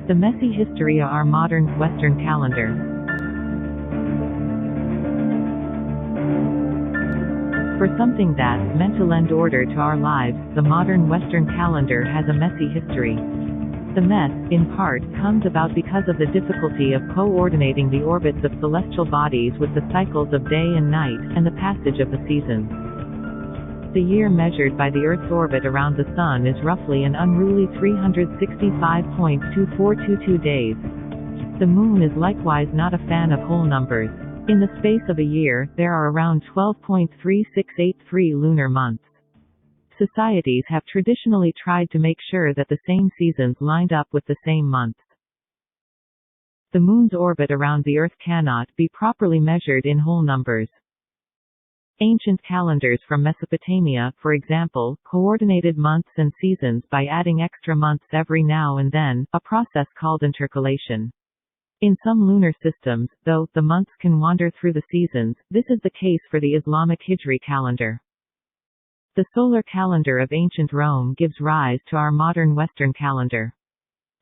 The messy history of our modern Western calendar. For something that meant to lend order to our lives, the modern Western calendar has a messy history. The mess, in part, comes about because of the difficulty of coordinating the orbits of celestial bodies with the cycles of day and night, and the passage of the seasons. The year measured by the Earth's orbit around the Sun is roughly an unruly 365.2422 days. The Moon is likewise not a fan of whole numbers. In the space of a year, there are around 12.3683 lunar months. Societies have traditionally tried to make sure that the same seasons lined up with the same months. The Moon's orbit around the Earth cannot be properly measured in whole numbers. Ancient calendars from Mesopotamia, for example, coordinated months and seasons by adding extra months every now and then, a process called intercalation. In some lunar systems, though, the months can wander through the seasons. This is the case for the Islamic Hijri calendar. The solar calendar of ancient Rome gives rise to our modern Western calendar.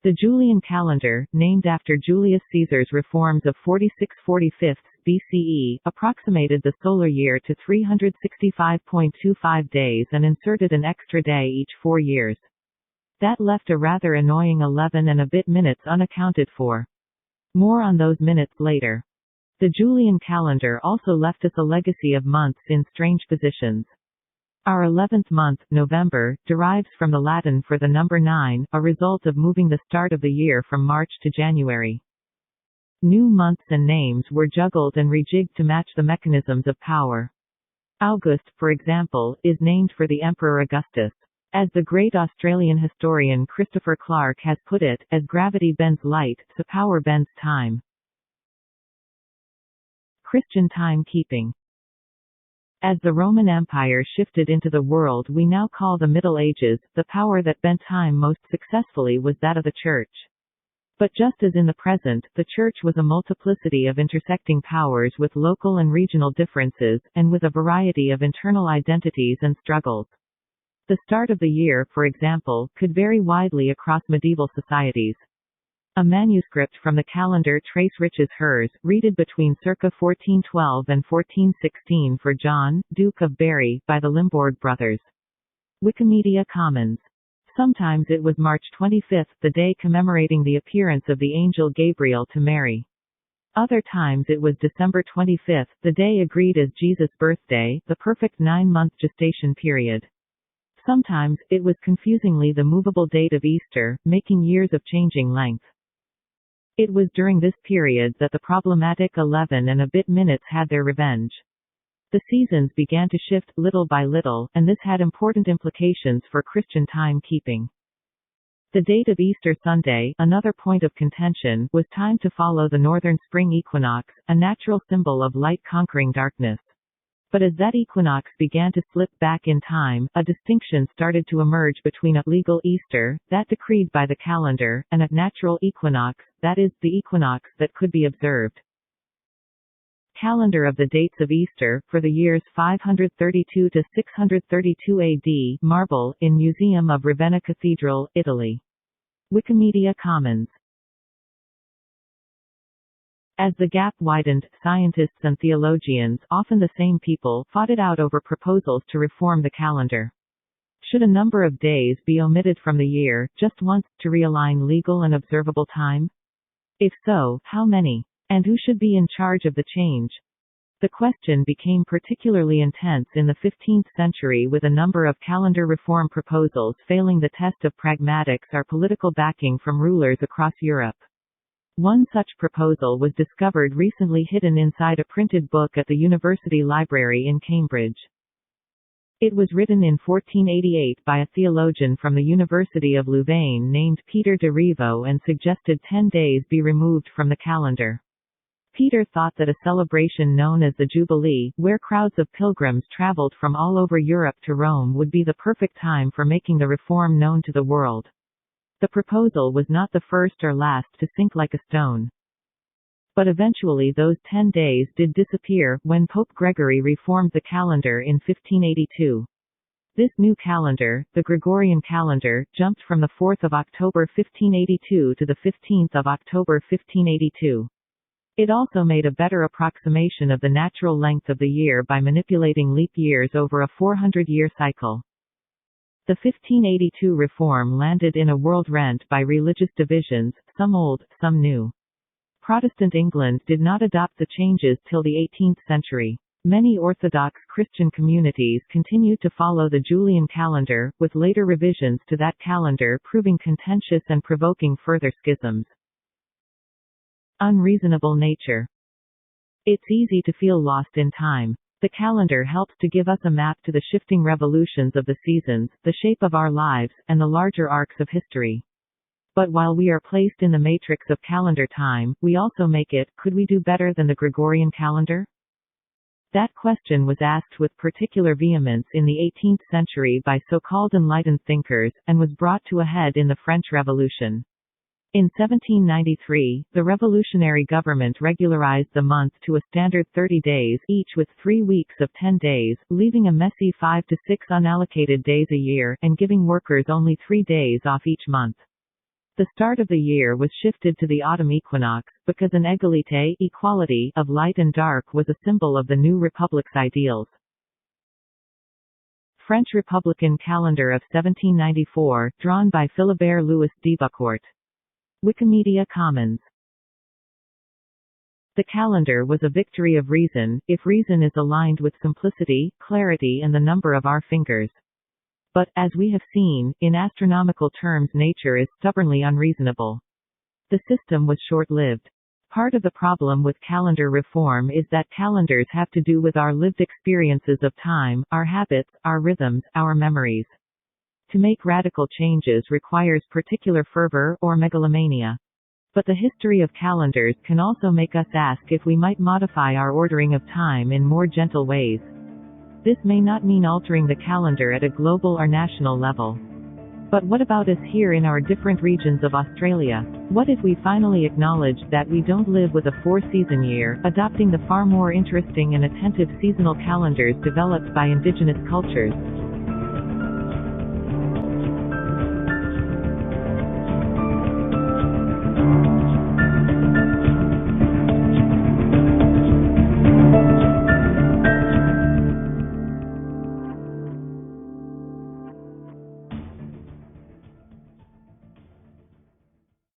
The Julian calendar, named after Julius Caesar's reforms of 46/45 BCE, approximated the solar year to 365.25 days and inserted an extra day each 4 years. That left a rather annoying 11 and a bit minutes unaccounted for. More on those minutes later. The Julian calendar also left us a legacy of months in strange positions. Our 11th month, November, derives from the Latin for the number 9, a result of moving the start of the year from March to January. New months and names were juggled and rejigged to match the mechanisms of power. August, for example, is named for the Emperor Augustus. As the great Australian historian Christopher Clark has put it, as gravity bends light, so power bends time. Christian timekeeping. As the Roman Empire shifted into the world we now call the Middle Ages, the power that bent time most successfully was that of the Church. But just as in the present, the Church was a multiplicity of intersecting powers with local and regional differences, and with a variety of internal identities and struggles. The start of the year, for example, could vary widely across medieval societies. A manuscript from the calendar trace Rich's hers, redated between circa 1412 and 1416 for John, Duke of Berry, by the Limbourg brothers. Wikimedia Commons. Sometimes it was March 25, the day commemorating the appearance of the angel Gabriel to Mary. Other times it was December 25, the day agreed as Jesus' birthday, the perfect 9-month gestation period. Sometimes, it was confusingly the movable date of Easter, making years of changing length. It was during this period that the problematic 11 and a bit minutes had their revenge. The seasons began to shift, little by little, and this had important implications for Christian time-keeping. The date of Easter Sunday, another point of contention, was timed to follow the northern spring equinox, a natural symbol of light conquering darkness. But as that equinox began to slip back in time, a distinction started to emerge between a legal Easter, that decreed by the calendar, and a natural equinox, that is, the equinox that could be observed. Calendar of the dates of Easter, for the years 532 to 632 AD, Marble, in Museum of Ravenna Cathedral, Italy. Wikimedia Commons. As the gap widened, scientists and theologians, often the same people, fought it out over proposals to reform the calendar. Should a number of days be omitted from the year, just once, to realign legal and observable time? If so, how many? And who should be in charge of the change? The question became particularly intense in the 15th century with a number of calendar reform proposals failing the test of pragmatics or political backing from rulers across Europe. One such proposal was discovered recently hidden inside a printed book at the University Library in Cambridge. It was written in 1488 by a theologian from the University of Louvain named Peter de Rivaux and suggested 10 days be removed from the calendar. Peter thought that a celebration known as the Jubilee, where crowds of pilgrims traveled from all over Europe to Rome, would be the perfect time for making the reform known to the world. The proposal was not the first or last to sink like a stone. But eventually those 10 days did disappear, when Pope Gregory reformed the calendar in 1582. This new calendar, the Gregorian calendar, jumped from the 4th of October 1582 to the 15th of October 1582. It also made a better approximation of the natural length of the year by manipulating leap years over a 400-year cycle. The 1582 reform landed in a world rent by religious divisions, some old, some new. Protestant England did not adopt the changes till the 18th century. Many Orthodox Christian communities continued to follow the Julian calendar, with later revisions to that calendar proving contentious and provoking further schisms. Unreasonable nature. It's easy to feel lost in time. The calendar helps to give us a map to the shifting revolutions of the seasons, the shape of our lives, and the larger arcs of history. But while we are placed in the matrix of calendar time, we also make it. Could we do better than the Gregorian calendar? That question was asked with particular vehemence in the 18th century by so-called enlightened thinkers, and was brought to a head in the French Revolution. In 1793, the revolutionary government regularized the month to a standard 30 days each with 3 weeks of 10 days, leaving a messy 5 to 6 unallocated days a year, and giving workers only 3 days off each month. The start of the year was shifted to the autumn equinox, because an égalité, equality, of light and dark was a symbol of the new republic's ideals. French Republican Calendar of 1794, drawn by Philibert Louis d'Ebecourt. Wikimedia Commons. The calendar was a victory of reason, if reason is aligned with simplicity, clarity and the number of our fingers. But, as we have seen, in astronomical terms nature is stubbornly unreasonable. The system was short-lived. Part of the problem with calendar reform is that calendars have to do with our lived experiences of time, our habits, our rhythms, our memories. To make radical changes requires particular fervor or megalomania. But the history of calendars can also make us ask if we might modify our ordering of time in more gentle ways. This may not mean altering the calendar at a global or national level. But what about us here in our different regions of Australia? What if we finally acknowledged that we don't live with a 4-season year, adopting the far more interesting and attentive seasonal calendars developed by indigenous cultures?